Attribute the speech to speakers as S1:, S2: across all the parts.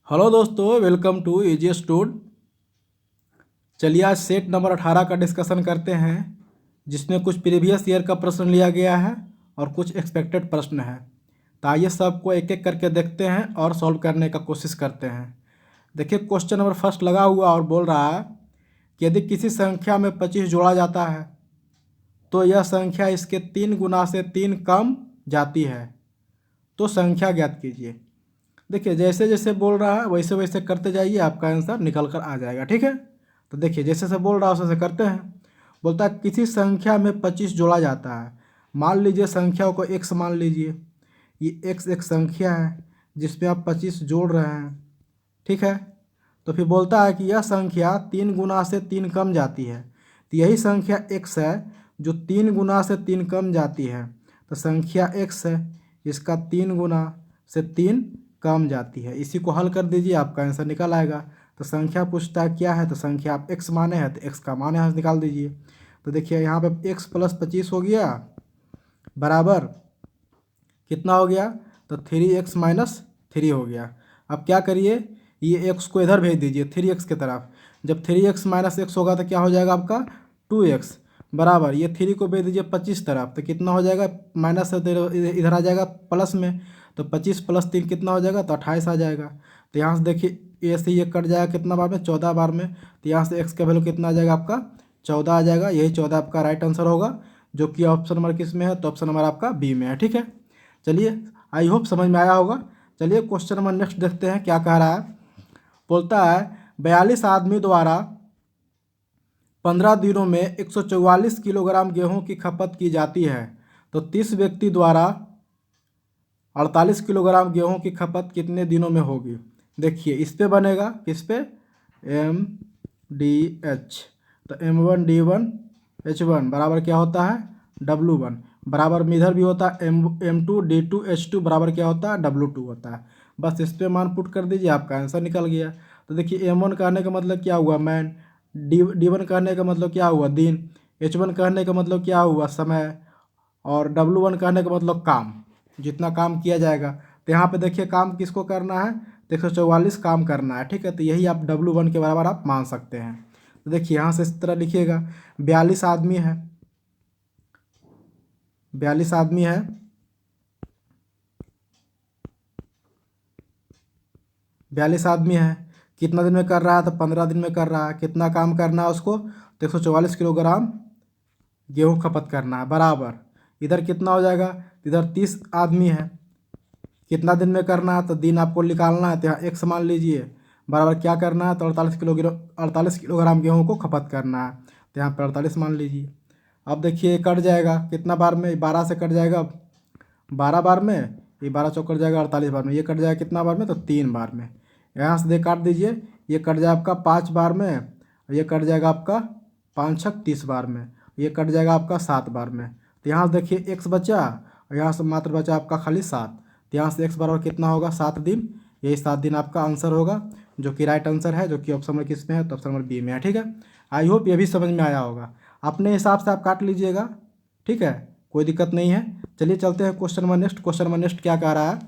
S1: Hello दोस्तों, welcome to easy stood. चलिए आज सेट नंबर 18 का डिस्कशन करते हैं, जिसमें कुछ प्रीवियस ईयर का प्रश्न लिया गया है और कुछ एक्सपेक्टेड प्रश्न है। तो आइए सबको एक एक करके देखते हैं और सॉल्व करने का कोशिश करते हैं। देखिए क्वेश्चन नंबर फर्स्ट लगा हुआ और बोल रहा है कि यदि किसी संख्या में 25 जोड़ा जाता है तो यह संख्या इसके 3 गुना से 3 कम जाती है, तो संख्या ज्ञात कीजिए। देखिए जैसे जैसे बोल रहा है वैसे वैसे करते जाइए, आपका आंसर निकल कर आ जाएगा। ठीक है, तो देखिए जैसे जैसे बोल रहा है वैसे वैसे करते हैं। बोलता है किसी संख्या में 25 जोड़ा जाता है। मान लीजिए संख्याओं को x मान लीजिए, ये x एक संख्या है जिसमें आप 25 जोड़ रहे हैं। ठीक है, तो फिर बोलता है कि यह संख्या 3 गुना से 3 कम जाती है। तो यही संख्या x है जो 3 गुना से 3 कम जाती है। तो संख्या x है, इसका 3 गुना से 3 कम जाती है। इसी को हल कर दीजिए, आपका आंसर निकल आएगा। तो संख्या पूछता है क्या है, तो संख्या आप x माने हैं तो x का मान यहाँ से निकाल दीजिए। तो देखिए यहाँ पे x प्लस 25 हो गया बराबर कितना हो गया, तो 3x माइनस 3 हो गया। अब क्या करिए, ये x को इधर भेज दीजिए 3x की तरफ। जब 3x माइनस x होगा तो क्या हो जाएगा आपका 2x बराबर, ये 3 को भेज दीजिए 25 तरफ, तो कितना हो जाएगा माइनस से इधर आ जाएगा प्लस में। तो 25 प्लस 3 कितना हो जाएगा, तो 28 आ जाएगा। तो यहाँ से देखिए ये से ये कट जाएगा कितना बार में, 14 बार में। तो यहाँ से x का वैल्यू कितना आ जाएगा आपका 14 आ जाएगा। यही 14 आपका राइट आंसर होगा, जो कि ऑप्शन नंबर किस में है, तो ऑप्शन नंबर आपका बी में है। ठीक है, चलिए आई होप समझ में आया होगा। चलिए क्वेश्चन नंबर नेक्स्ट देखते हैं क्या कह रहा है। बोलता है 42 आदमी द्वारा 15 दिनों में 144 किलोग्राम गेहूं की खपत की जाती है, तो 30 व्यक्ति द्वारा 48 किलोग्राम गेहूं की खपत कितने दिनों में होगी। देखिए इस पे बनेगा किस पे, MDH। तो M1D1H1 बराबर क्या होता है W1 बराबर में इधर भी होता है M2D2H2 बराबर क्या होता है W2 होता है। बस इस पे मान पुट कर दीजिए, आपका आंसर निकल गया। तो देखिए M1 कहने का मतलब क्या हुआ मैन, D1 कहने का मतलब क्या हुआ दिन, H1 कहने का मतलब क्या हुआ समय, और W1 कहने का मतलब काम, जितना काम किया जाएगा। तो यहाँ पे देखिए काम किसको करना है, तो 144 काम करना है। ठीक है, तो यही आप W1 के बराबर आप मान सकते हैं। तो देखिए यहाँ से इस तरह लिखिएगा 42 आदमी है, 42 आदमी है, 42 आदमी है। कितना दिन में कर रहा है, तो 15 दिन में कर रहा है। कितना काम करना है उसको, तो 144 किलोग्राम गेहूँ खपत करना है बराबर। इधर कितना हो जाएगा, इधर 30 आदमी है, कितना दिन में करना है, तो दिन आपको निकालना है। तो यहाँ x मान लीजिए बराबर क्या करना है, तो 48 किलोग्राम गेहूँ को खपत करना है। तो यहाँ पर 48 मान लीजिए। अब देखिए ये कट जाएगा कितना बार में, 12 से कट जाएगा 12 बार में, ये 12 चौक कट जाएगा 48 बार में, ये कट जाएगा कितना बार में, तो 3 बार में। यहाँ से दे काट दीजिए, ये कट जाएगा आपका 5 बार में, ये कट जाएगा आपका 5 छक 30 बार में, ये कट जाएगा आपका 7 बार में। तो यहाँ से देखिए x बचा और यहाँ से मात्र बचा आपका खाली 7। तो यहाँ से x बराबर कितना होगा 7 दिन, यही 7 दिन आपका आंसर होगा, जो कि राइट आंसर है, जो कि ऑप्शन नंबर किस में है, तो ऑप्शन नंबर बी में है। ठीक है, आई होप ये भी समझ में आया होगा। अपने हिसाब से आप काट लीजिएगा, ठीक है, कोई दिक्कत नहीं है। चलिए चलते हैं question number next. Question number next क्या कह रहा है,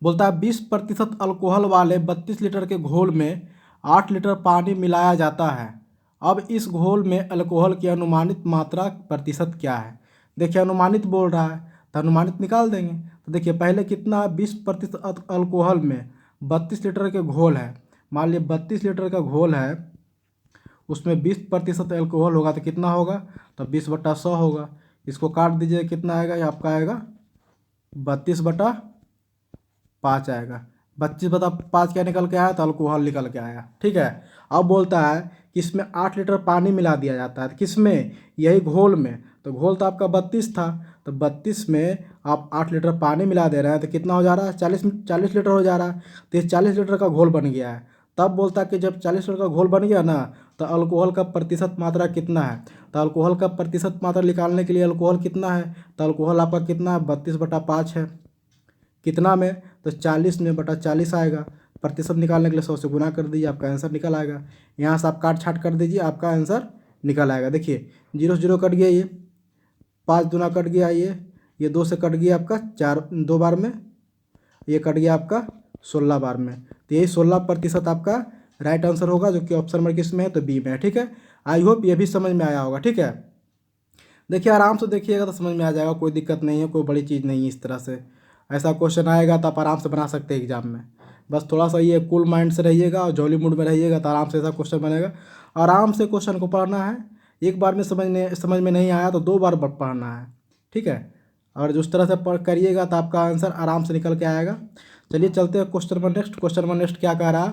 S1: बोलता है 20% अल्कोहल वाले 32 लीटर के घोल में 8 लीटर पानी मिलाया जाता है। अब इस घोल में अल्कोहल की अनुमानित मात्रा प्रतिशत क्या है। देखिए अनुमानित बोल रहा है तो अनुमानित निकाल देंगे। तो देखिए पहले कितना है, 20% अल्कोहल में 32 लीटर के घोल है। मान लीजिए 32 लीटर का घोल है, उसमें 20% अल्कोहल होगा तो कितना होगा, तो 20/100 होगा। इसको काट दीजिए कितना आएगा, ये आपका आएगा 32/5 आएगा। 25/5 क्या निकल के आया, तो अल्कोहल निकल के आया। ठीक है, अब बोलता है कि इसमें 8 लीटर पानी मिला दिया जाता है, किसमें, यही घोल में। तो घोल तो आपका 32 था, तो 32 में आप 8 लीटर पानी मिला दे रहे हैं, तो कितना हो जा रहा है 40 लीटर हो जा रहा है। तो ये 40 लीटर का घोल बन गया है। तब बोलता है कि जब 40 लीटर का घोल बन गया ना, तो अल्कोहल का प्रतिशत मात्रा कितना है। तो अल्कोहल का प्रतिशत मात्रा निकालने के लिए अल्कोहल कितना है, तो अल्कोहल आपका कितना है 32/5 है। कितना में, तो 40 में बटा 40 आएगा। प्रतिशत निकालने के लिए 100 से गुना कर दीजिए, आपका आंसर निकल आएगा। यहाँ से आप काट छाट कर दीजिए, आपका आंसर निकल आएगा। देखिए 0 से 0 कट गया, ये 5 दूना कट गया, ये 2 से कट गया आपका 4 2 बार में, ये कट गया आपका 16 बार में। तो यही 16% आपका राइट आंसर होगा, जो कि ऑप्शन नंबर किस में है, तो बी में है। ठीक है, आई होप ये भी समझ में आया होगा। ठीक है, देखिए आराम से देखिएगा तो समझ में आ जाएगा, कोई दिक्कत नहीं है, कोई बड़ी चीज़ नहीं है। इस तरह से ऐसा क्वेश्चन आएगा तो आप आराम से बना सकते हैं एग्जाम में। बस थोड़ा सा ये कूल माइंड से रहिएगा और जॉली मूड में रहिएगा तो आराम से ऐसा क्वेश्चन बनेगा। आराम से क्वेश्चन को पढ़ना है, एक बार में समझ में नहीं आया तो 2 बार पढ़ना है। ठीक है, और जिस तरह से पढ़ करिएगा तो आपका आंसर आराम से निकल के आएगा। चलिए चलते हैं question number next. Question number next क्या कह रहा है,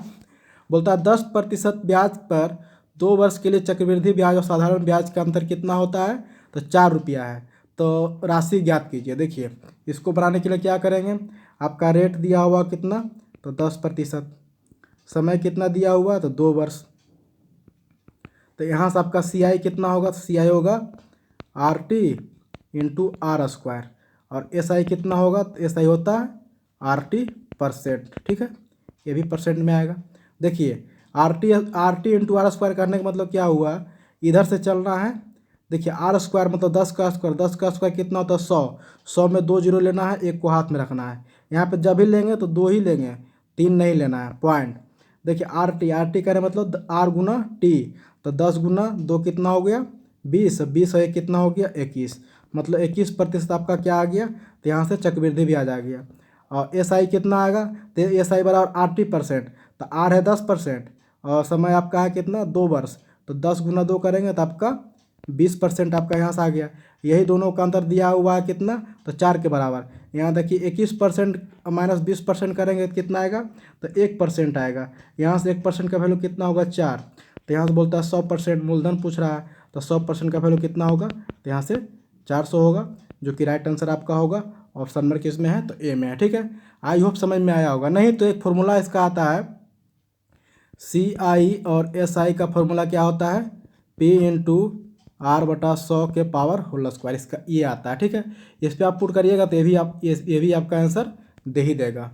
S1: बोलता है 10% ब्याज पर 2 वर्ष के लिए चक्रवृद्धि ब्याज और साधारण ब्याज का अंतर कितना होता है, तो 4 रुपया है। तो राशि ज्ञात कीजिए। देखिए इसको बनाने के लिए क्या करेंगे, आपका रेट दिया हुआ कितना, तो 10%, समय कितना दिया हुआ, तो 2 वर्ष। तो यहाँ से आपका CI कितना होगा, तो CI होगा RT इंटू R², और SI कितना होगा, तो SI होता है RT%। ठीक है, ये भी परसेंट में आएगा। देखिए RT इंटू R² करने का मतलब क्या हुआ, इधर से चलना है। देखिए R² मतलब 10 का स्क्वायर, 10 का स्क्वायर कितना होता है 100, 100 में 2 जीरो लेना है, एक को हाथ में रखना है। यहाँ पे जब भी लेंगे तो 2 ही लेंगे, 3 नहीं लेना है, पॉइंट। देखिए RT करे मतलब R गुना T, तो 10 गुना 2 कितना हो गया 20, 20 और 1 कितना हो गया 21, मतलब 21% आपका क्या आ गया, तो यहाँ से चक्रवृद्धि ब्याज आ गया। और SI कितना आएगा, तो SI बराबर RT%, तो R है 10% और समय आपका है कितना 2 वर्ष, तो 10 गुना 2 करेंगे तो आपका 20% आपका यहाँ से आ गया। यही दोनों का अंतर दिया हुआ है कितना, तो 4 के बराबर। यहाँ देखिए 21% माइनस 20% करेंगे तो कितना आएगा, तो 1% आएगा। यहाँ से 1% का वैल्यू कितना होगा 4, तो यहाँ से बोलता है 100% मूलधन पूछ रहा है, तो 100% का वैल्यू कितना होगा, तो यहाँ से 400 होगा, जो कि राइट आंसर आपका होगा ऑप्शन नंबर किस में है, तो ए में है। ठीक है, आई होप समझ में आया होगा। नहीं तो एक फॉर्मूला इसका आता है, CI और SI का फॉर्मूला क्या होता है, P इंटू R/100 के पावर होल स्क्वायर, इसका ये आता है। ठीक है, इस पर आप पुट करिएगा तो ये भी आपका आंसर दे ही देगा।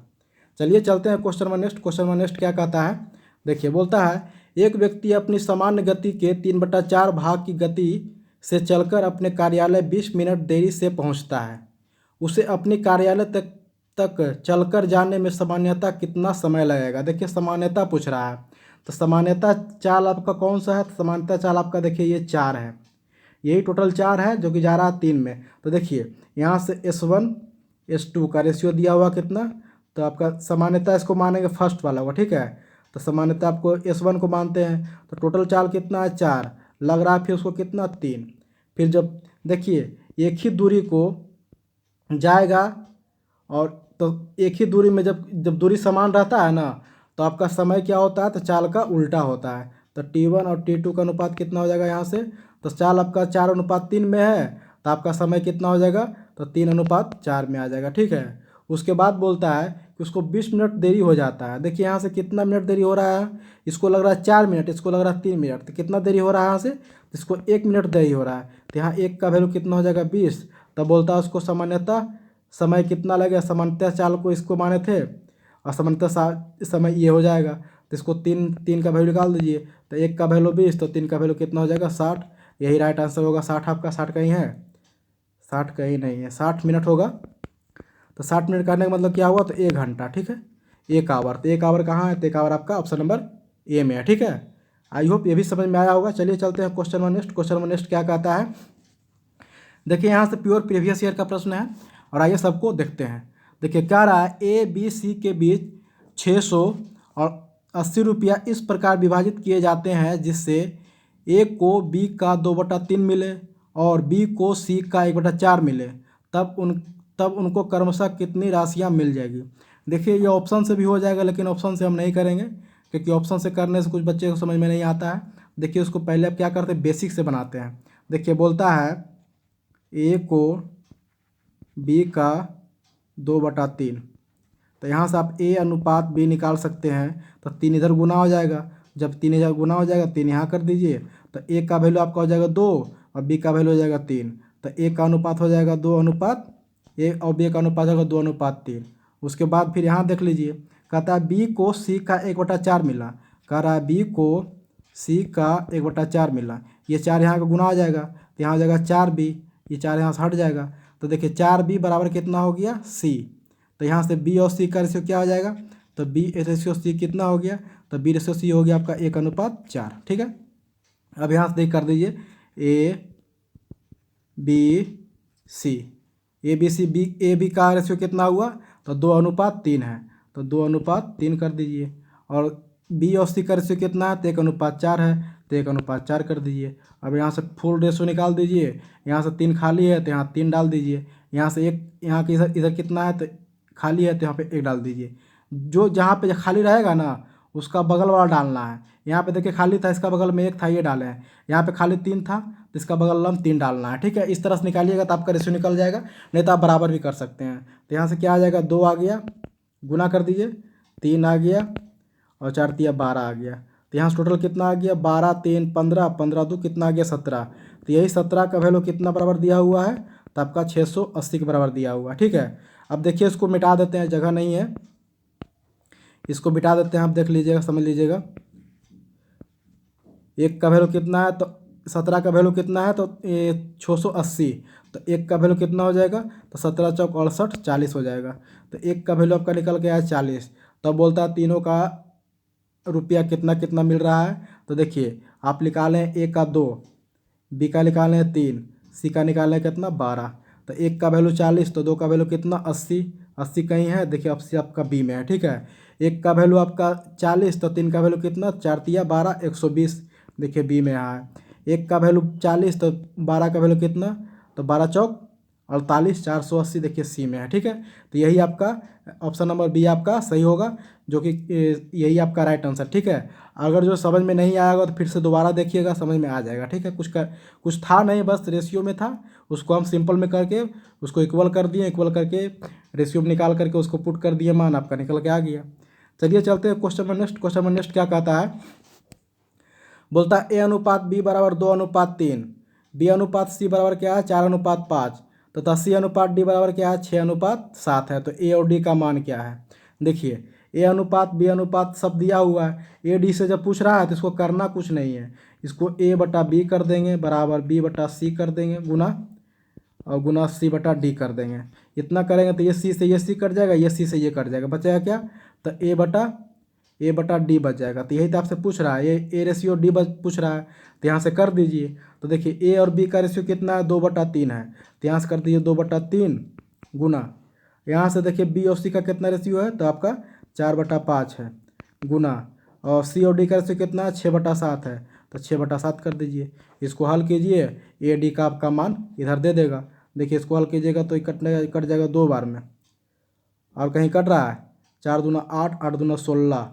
S1: चलिए चलते हैं question number next. Question number next क्या कहता है, देखिए बोलता है एक व्यक्ति अपनी सामान्य गति के 3/4 भाग की गति से चलकर अपने कार्यालय 20 मिनट देरी से पहुंचता है। उसे अपने कार्यालय तक चलकर जाने में सामान्यतः कितना समय लगेगा। देखिए सामान्यतः पूछ रहा है, तो सामान्यतः चाल आपका कौन सा है, तो सामान्यतः चाल आपका देखिए ये 4 है, यही टोटल 4 है जो कि जा रहा है 3 में। तो देखिए यहाँ से S1 S2 का रेशियो दिया हुआ कितना, तो आपका सामान्यतः इसको मानेंगे फर्स्ट वाला होगा। ठीक है, तो सामान्यतः आपको S1 को मानते हैं, तो टोटल चाल कितना है 4, लग रहा है फिर उसको कितना 3। फिर जब देखिए एक ही दूरी को जाएगा, और तो एक ही दूरी में जब दूरी समान रहता है ना, तो आपका समय क्या होता है, तो चाल का उल्टा होता है। तो T1 और T2 का अनुपात कितना हो जाएगा यहाँ से, तो चाल आपका 4:3 में है, तो आपका समय कितना हो जाएगा, तो 3:4 में आ जाएगा। ठीक है, उसके बाद बोलता है कि उसको 20 मिनट देरी हो जाता है। देखिए यहाँ से कितना मिनट देरी हो रहा है, इसको लग रहा है 4 मिनट, इसको लग रहा है 3 मिनट, तो कितना देरी हो रहा है यहाँ से, इसको 1 मिनट देरी हो रहा है। तो यहाँ 1 का वैल्यू कितना हो जाएगा 20। तब बोलता है उसको सामान्यतः समय कितना लगेगा, सामान्यतः चाल को इसको माने थे और सामान्यतः समय ये हो जाएगा, तो इसको 3 का वैल्यू निकाल दीजिए, तो 1 का वैल्यू 20, तो 3 का वैल्यू कितना हो जाएगा 60। यही राइट आंसर होगा 60 आपका। 60 कहीं है, 60 कहीं नहीं है, 60 मिनट होगा। तो 60 मिनट करने का मतलब क्या हुआ, तो 1 घंटा। ठीक है, 1 आवर, तो 1 आवर कहाँ है, तो 1 आवर आपका ऑप्शन नंबर ए में है। ठीक है, आई होप ये भी समझ में आया होगा। चलिए चलते हैं question number next. Question number next क्या कहता है, देखिए यहाँ से प्योर प्रीवियस ईयर का प्रश्न है, और आइए सबको देखते हैं। देखिए क्या रहा है, ABC के बीच 600 और 80 रुपया इस प्रकार विभाजित किए जाते हैं जिससे A को B का 2/3 मिले और B को C का 1/4 मिले, तब उनको क्रमशः कितनी राशियाँ मिल जाएगी। देखिए ये ऑप्शन से भी हो जाएगा, लेकिन ऑप्शन से हम नहीं करेंगे क्योंकि ऑप्शन से करने से कुछ बच्चे को समझ में नहीं आता है। देखिए उसको पहले आप क्या करते हैं, बेसिक से बनाते हैं। देखिए बोलता है A को B का 2/3, तो यहाँ से आप A अनुपात B निकाल सकते हैं, तो 3 इधर गुना हो जाएगा, जब 3 इधर गुना हो जाएगा 3 यहाँ कर दीजिए, तो A का वैल्यू आपका हो जाएगा 2 और B का वैल्यू हो जाएगा 3, तो A का अनुपात हो जाएगा 2 A और B का अनुपात होगा 2:3। उसके बाद फिर यहाँ देख लीजिए, कहता है B को C का 1/4 मिला, कह रहा है B को C का 1/4 मिला, ये 4 यहाँ का गुना हो जाएगा, तो यहाँ हो जाएगा 4B, ये 4 यहाँ से हट जाएगा, तो देखिए 4B बराबर कितना हो गया C, तो यहाँ से B और C का रेशियो क्या हो जाएगा, तो बी रेशियो सी कितना हो गया, तो बी रेशियो सी हो गया आपका 1:4। ठीक है, अब यहाँ से देख कर दीजिए A B C, A B का रेशियो कितना हुआ, तो 2:3 है, तो 2:3 कर दीजिए। और बी और सी का रेशियो कितना है, तो 1:4 है, तो 1:4 कर दीजिए। अब यहाँ से फुल रेशियो निकाल दीजिए, यहाँ से 3 खाली है तो यहाँ 3 डाल दीजिए, यहाँ से एक, यहाँ के इधर कितना है तो खाली है तो यहाँ पे 1 डाल दीजिए। जो जहाँ पे खाली रहेगा ना उसका बगल वाला डालना है। यहाँ पे देखिए खाली था, इसका बगल में 1 था, ये डाले हैं। यहाँ पे खाली 3 था तो इसका बगल में 3 डालना है। ठीक है, इस तरह से निकालिएगा तो आपका रेशियो निकल जाएगा, नहीं तो आप बराबर भी कर सकते हैं। तो यहाँ से क्या आ जाएगा, 2 आ गया, गुना कर दीजिए, 3 आ गया और 4 तिया 12 आ गया। तो यहाँ से टोटल कितना आ गया, 12 3 15, 15 2 कितना आ गया 17। तो यही 17 का वैल्यू कितना बराबर दिया हुआ है, तो आपका 680 के बराबर दिया हुआ है। ठीक है, अब देखिए इसको मिटा देते हैं, जगह नहीं है, इसको मिटा देते हैं। आप देख लीजिएगा, समझ लीजिएगा, 1 का वैल्यू कितना है, तो 17 का वैल्यू कितना है, तो 680। तो 1 का वैल्यू कितना हो जाएगा, तो 17 चौक 68, 40 हो जाएगा। तो 1 का वैल्यू आपका निकल के आया 40। तो बोलता है तीनों का रुपया कितना कितना मिल रहा है। तो देखिए आप निकालें ए का 2, बी का निकालें 3, सी का निकालें कितना 12। तो 1 का वैल्यू 40, तो 2 का वैल्यू कितना 80, 80 कहीं है, देखिए 80 आपका बी में है। ठीक है, 1 का वैल्यू आपका 40, तो 3 का वैल्यू कितना 4 तिया 12, 120, देखिए बी में यहाँ है। 1 का वैल्यू 40, तो 12 का वैल्यू कितना, तो 12 चौक 48, 480, देखिए सी में है। ठीक है, तो यही आपका ऑप्शन नंबर बी आपका सही होगा, जो कि यही आपका राइट आंसर। ठीक है, अगर जो समझ में नहीं आएगा तो फिर से दोबारा देखिएगा, समझ में आ जाएगा। ठीक है, कुछ था नहीं, बस रेशियो में था, उसको हम सिंपल में करके उसको इक्वल कर दिए, इक्वल करके रेशियो में निकाल करके उसको पुट कर दिए, मान आपका निकल के आ गया। चलिए चलते हैं क्वेश्चन में नेक्स्ट। क्वेश्चन में नेक्स्ट क्या कहता है, बोलता है ए अनुपात बी बराबर 2:3, बी अनुपात सी बराबर क्या है 4:5, तथा सी अनुपात डी बराबर क्या है 6:7 है। तो ए और डी का मान क्या है। देखिए ए अनुपात बी अनुपात सब दिया हुआ है, ए डी से जब पूछ रहा है तो इसको करना कुछ नहीं है, इसको ए बटा बी कर देंगे बराबर बी बटा सी कर देंगे, गुना और गुना सी बटा डी कर देंगे। इतना करेंगे तो ये सी से ये सी कट जाएगा, ये सी से ये कट जाएगा, बचेगा क्या, तो ए बटा डी बच जाएगा। तो यही तो आपसे पूछ रहा है, ये ए रेशियो डी पूछ रहा है, तो यहाँ से कर दीजिए। तो देखिए ए और बी का रेशियो कितना है 2/3 है, तो यहाँ से कर दीजिए 2/3 गुना, यहाँ से देखिए बी और सी का कितना रेशियो है, तो आपका 4/5 है, गुना और सी और डी का रेशियो कितना है 6/7 है, तो 6/7 कर दीजिए। इसको हल कीजिए, ए डी का आपका मान इधर दे देगा। देखिए इसको हल कीजिएगा तो कट जाएगा 2 बार में, और कहीं कट रहा है 4 दूना 8, 8 दूना 16,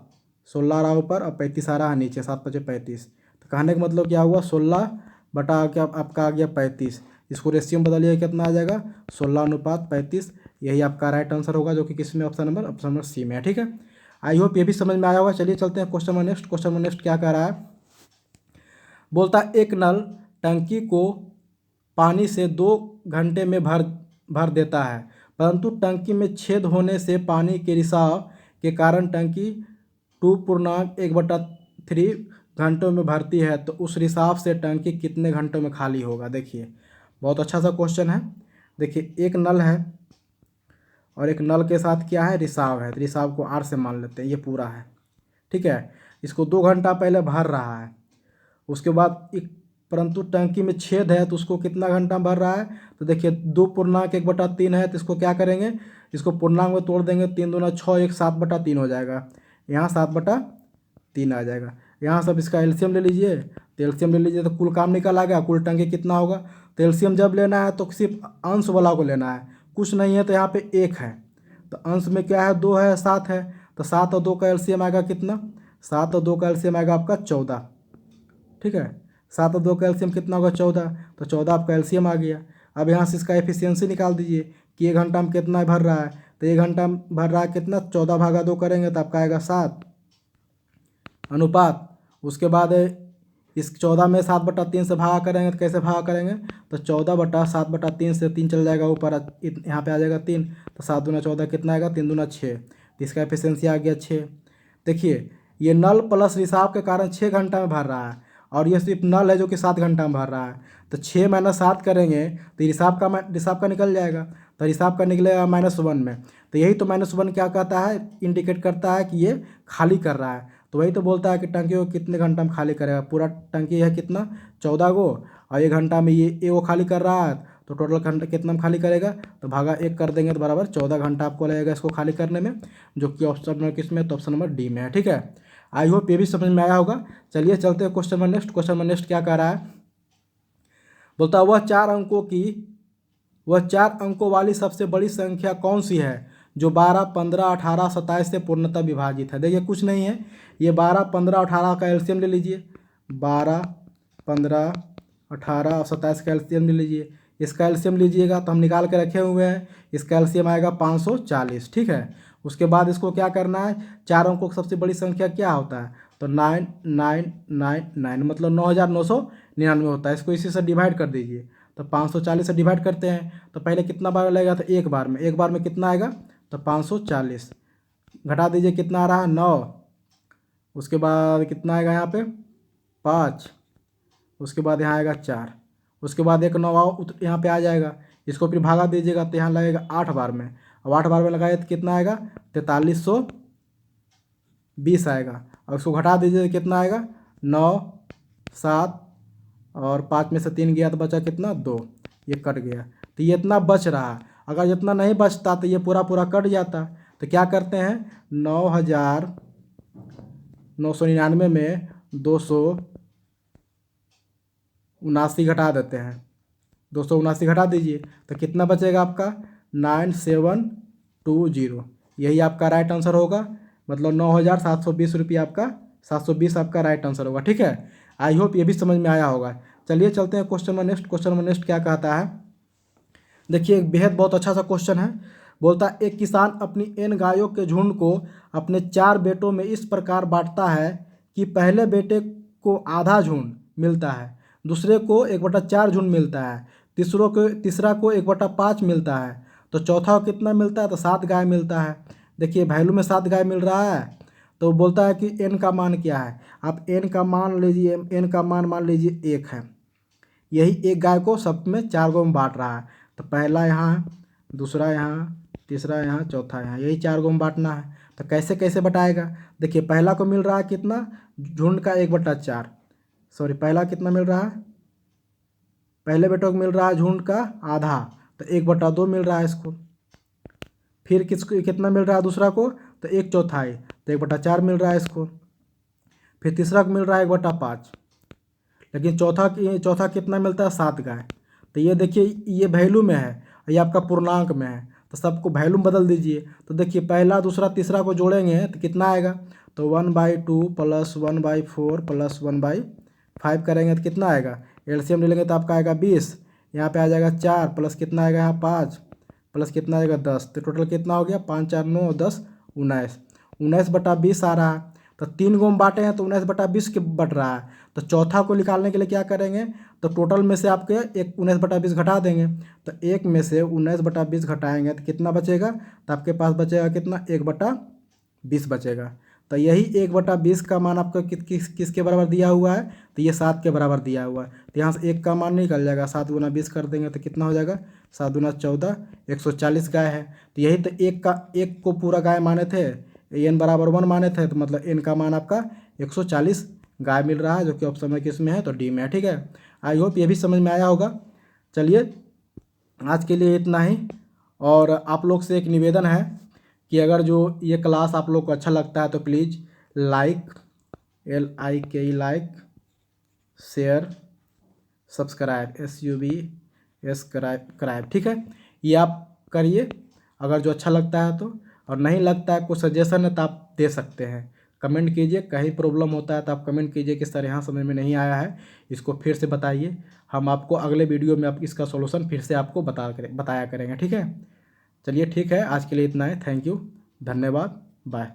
S1: 16 आ रहा ऊपर और 35 आ रहा है नीचे, 7 5 35। तो कहने का मतलब क्या हुआ, 16 बटा क्या आपका आ गया 35। इसको रेशियो में बदलिए, कितना आ जाएगा 16:35। यही आपका राइट आंसर होगा, जो कि किस में, ऑप्शन नंबर सी में है। ठीक है, आई होप ये भी समझ में आया होगा। चलिए चलते हैं क्वेश्चन में नेक्स्ट। क्वेश्चन में नेक्स्ट क्या कह रहा है, बोलता है एक नल टंकी को पानी से 2 घंटे में भर देता है, परंतु टंकी में छेद होने से पानी के रिसाव के कारण टंकी 2.1/3 घंटों में भरती है, तो उस रिसाव से टंकी कितने घंटों में खाली होगा। देखिए बहुत अच्छा सा क्वेश्चन है। देखिए एक नल है और एक नल के साथ क्या है, रिसाव है, तो रिसाव को आर से मान लेते हैं, ये पूरा है। ठीक है, इसको 2 घंटा पहले भर रहा है, उसके बाद एक परंतु टंकी में छेद है, तो उसको कितना घंटा भर रहा है, तो देखिए 2.1/3 है, तो इसको क्या करेंगे, इसको पूर्णांक में तोड़ देंगे, 3 दूना 6, 1 7/3 हो जाएगा, यहाँ 7/3 आ जाएगा। यहाँ सब इसका एलसीएम ले लीजिए, तो एलसीएम ले लीजिए तो कुल काम निकल आ गया, कुल टंकी कितना होगा। तो एलसीएम जब लेना है तो सिर्फ अंश वाला को लेना है, कुछ नहीं है तो यहाँ पे 1 है, तो अंश में क्या है 2 है 7 है, तो 7 और 2 का एलसीएम आएगा कितना, 7 और 2 का एलसीएम आएगा आपका 14। ठीक है, 7 और 2 का एलसीएम कितना होगा 14, तो 14 आपका एलसीएम आ गया। अब यहाँ से इसका एफिशिएंसी निकाल दीजिए कि 1 घंटा में कितना भर रहा है, तो 1 घंटा में भर रहा है कितना, 14/2 करेंगे तो आपका आएगा 7 अनुपात। उसके बाद इस 14 में 7/3 से भागा करेंगे, तो कैसे भागा करेंगे, तो 14/7/3 से 3 चल जाएगा ऊपर, यहाँ पे आ जाएगा 3, तो 7 दूना 14 कितना आएगा, 3 दूना 6, तो इसका एफिशिएंसी आ गया 6। देखिए ये नल प्लस रिसाव के कारण 6 घंटा में भर रहा है, और ये सिर्फ नल है जो कि 7 घंटा में भर रहा है, तो 6 - 7 करेंगे तो रिसाव का निकल जाएगा, तो हिसाब करने के लिए -1 में। तो यही तो -1 क्या कहता है, इंडिकेट करता है कि ये खाली कर रहा है। तो वही तो बोलता है कि टंकी को कितने घंटा में खाली करेगा। पूरा टंकी है कितना 14 गो, और 1 घंटा में ये वो खाली कर रहा है, तो टोटल घंटा कितना में खाली करेगा, तो भागा 1 कर देंगे तो बराबर 14 घंटा आपको लगेगा इसको खाली करने में, जो कि ऑप्शन नंबर किस में, तो ऑप्शन नंबर डी में है। ठीक है, आई होप ये भी समझ में आया होगा। चलिए चलते हैं question number next. Question number next क्या कह रहा है, बोलता है वह 4 अंकों वाली सबसे बड़ी संख्या कौन सी है जो 12, 15, 18, 27 से पूर्णतः विभाजित है। देखिए कुछ नहीं है, ये 12, 15, 18 का एलसीएम ले लीजिए, 12, 15, 18 और 27 का एलसीएम ले लीजिए। इसका एलसीएम लीजिएगा तो हम निकाल के रखे हुए हैं, इसका एलसीएम आएगा 540। ठीक है, उसके बाद इसको क्या करना है, 4 अंकों की सबसे बड़ी संख्या क्या होता है, तो 9999 मतलब 9999 होता है। इसको इसी से डिवाइड कर दीजिए, तो 540 से डिवाइड करते हैं तो पहले कितना बार लगेगा, तो एक बार में कितना आएगा, तो 540 घटा दीजिए, कितना आ रहा है 9, उसके बाद कितना आएगा यहाँ पे 5, उसके बाद यहाँ आएगा 4, उसके बाद एक 9 यहाँ पे आ जाएगा। इसको फिर भागा दीजिएगा तो यहाँ लगेगा 8 बार में, अब 8 बार में लगाए तो कितना आएगा 4320 आएगा। और उसको घटा दीजिए कितना आएगा 9, 7 और 5 में से 3 गया तो बचा कितना 2, ये कट गया। तो ये इतना बच रहा, अगर इतना नहीं बचता तो ये पूरा कट जाता। तो क्या करते हैं, 9999 में 279 घटा देते हैं, 279 घटा दीजिए तो कितना बचेगा आपका 9720। यही आपका राइट आंसर होगा, मतलब 9720 रुपये आपका 720 आपका राइट आंसर होगा। ठीक है, आई होप ये भी समझ में आया होगा। चलिए चलते हैं question number next. Question number next क्या कहता है, देखिए एक बेहद बहुत अच्छा सा क्वेश्चन है। बोलता है एक किसान अपनी n गायों के झुंड को अपने 4 बेटों में इस प्रकार बांटता है कि पहले बेटे को आधा झुंड मिलता है, दूसरे को 1/4 झुंड मिलता है, तीसरा को 1/5 मिलता है, तो चौथा को कितना मिलता है, तो 7 गाय मिलता है। देखिए वैल्यू में 7 गाय मिल रहा है, तो बोलता है कि n का मान क्या है। आप n का मान लीजिए, n का मान मान लीजिए 1 है, यही एक गाय को सब में 4 गो में बांट रहा है। तो पहला यहाँ, दूसरा यहाँ, तीसरा यहाँ, चौथा यहाँ, यही 4 गो में बांटना है। तो कैसे कैसे बटाएगा, देखिए पहला को मिल रहा है कितना, झुंड का 1/4, सॉरी पहला कितना मिल रहा है, पहले बेटों को मिल रहा है झुंड का आधा, तो 1/2 मिल रहा है इसको। फिर किसको कितना मिल रहा है दूसरा को, तो 1/4, तो 1/4 मिल रहा है इसको। फिर तीसरा को मिल रहा है 1/5, लेकिन चौथा कितना मिलता है 7 गाय। तो ये देखिए ये वैल्यू में है, ये आपका पूर्णांक में है, तो सबको वैल्यू में बदल दीजिए। तो देखिए पहला दूसरा तीसरा को जोड़ेंगे तो कितना आएगा, तो 1/2 प्लस 1/4 प्लस 1/5 करेंगे तो कितना आएगा, एलसीएम ले लेंगे तो आपका आएगा 20, यहाँ पे आ जाएगा 4 प्लस कितना आएगा यहाँ 5 प्लस कितना आएगा 10, तो टोटल कितना हो गया 5 4 9 10 19, 19/20 आ रहा है। तो 3 गो में बांटे हैं तो 19/20 के बट रहा है। तो चौथा को निकालने के लिए क्या करेंगे, तो टोटल में से आपके 19/20 घटा देंगे, तो 1 में से 19/20 घटाएंगे तो कितना बचेगा, तो आपके पास बचेगा कितना 1/20 बचेगा। तो यही 1/20 का मान आपका किसके बराबर दिया हुआ है, तो ये 7 के बराबर दिया हुआ है। तो यहाँ से 1 का मान निकल जाएगा, 7 × 20 कर देंगे तो कितना हो जाएगा 7 × 14 140 गाय है। तो यही तो एक को पूरा गाय माने थे, n बराबर 1 माने थे, तो मतलब n का मान आपका 140 गाय मिल रहा है, जो कि ऑप्शन में किस में है, तो डी में है। ठीक है, आई होप ये भी समझ में आया होगा। चलिए आज के लिए इतना ही, और आप लोग से एक निवेदन है कि अगर जो ये क्लास आप लोग को अच्छा लगता है तो please like like share subscribe SUB ठीक है, ये आप करिए अगर जो अच्छा लगता है तो, और नहीं लगता है कुछ सजेशन है तो आप दे सकते हैं, कमेंट कीजिए। कहीं प्रॉब्लम होता है तो आप कमेंट कीजिए कि सर यहाँ समझ में नहीं आया है, इसको फिर से बताइए, हम आपको अगले वीडियो में आप इसका सॉल्यूशन फिर से आपको बताया करेंगे। ठीक है, चलिए ठीक है, आज के लिए इतना है। थैंक यू, धन्यवाद, बाय।